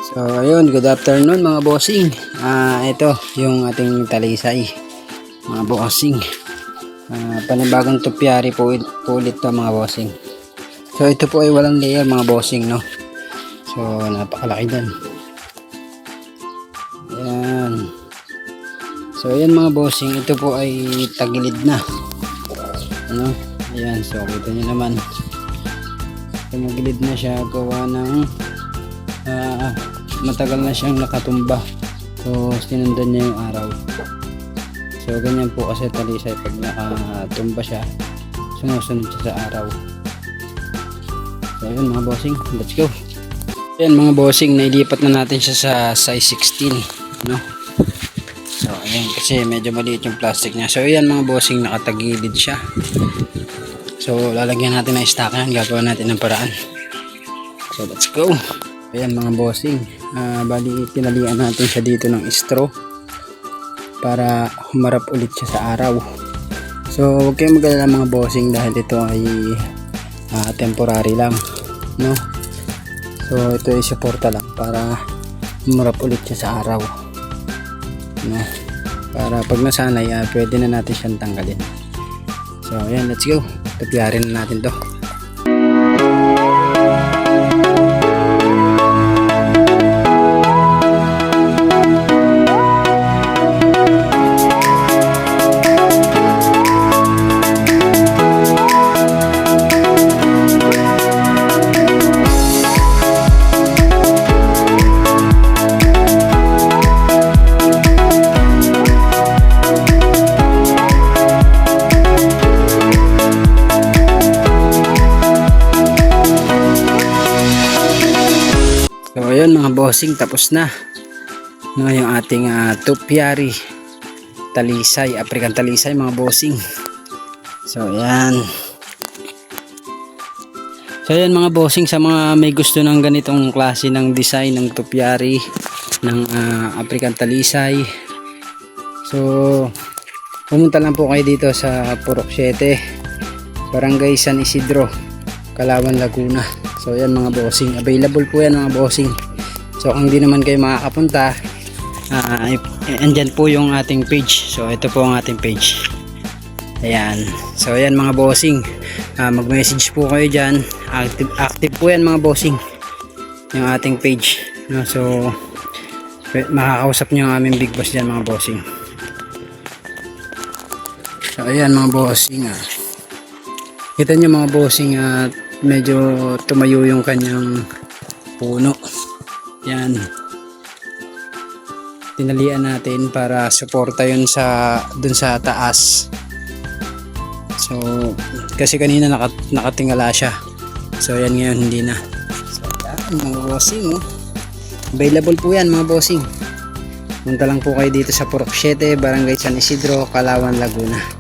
So ayun, good afternoon mga bossing. Ito yung ating talisay mga bossing. Panibagong tupyari po ulit to mga bossing. So ito po ay walang layer mga bossing, no. So napakalaki din. Ayan. So ayan mga bossing, ito po ay tagilid na. Ano? Ayan, so kita nyo naman. Tumagilid na siya, gawa ng matagal na siyang nakatumba. So sinundan niya yung araw. So ganyan po kasi talisay, pag nakatumba siya, sumusunod siya sa araw. So yun mga bossing, let's go. Yan mga bossing, nailipat na natin siya sa size 16, no? So ayan, kasi medyo maliit yung plastic niya. So ayan mga bossing, nakatagilid siya. So lalagyan natin ng stock yan, gagawa natin ng paraan. So let's go. Ayan mga bossing, bali tinalian natin siya dito ng straw para humarap ulit siya sa araw. So huwag kayong mag-alala mga bossing, dahil ito ay temporary lang, no? So ito ay suporta lang para humarap ulit siya sa araw, no? Para pag nasanay, pwede na natin siyang tanggalin. So ayan, let's go. Tupyarin na natin to. So ayun mga bossing, tapos na, no, yung ating tupyari talisay, African talisay mga bossing. So ayan. So ayan mga bossing, sa mga may gusto ng ganitong klase ng design ng tupyari ng African talisay, so pumunta lang po kayo dito sa Purok 7, Barangay San Isidro, Calauan, Laguna. So yan mga bossing, available po yan mga bossing. So kung hindi naman kayo makakapunta, andyan po yung ating page. So ito po ang ating page. Ayan. So ayan mga bossing, mag-message po kayo dyan. Active po yan mga bossing, yung ating page, no? So makakausap nyo ang aming big boss dyan mga bossing. So ayan mga bossing, kita nyo mga bossing, medyo tumayo yung kanyang puno. Yan, tinalian natin para suporta yun sa dun sa taas. So kasi kanina nakatingala siya. So yan, ngayon hindi na. So yan mga bossing, available po yan mga bossing. Punta lang po kayo dito sa Purok 7, Barangay San Isidro, Calauan, Laguna.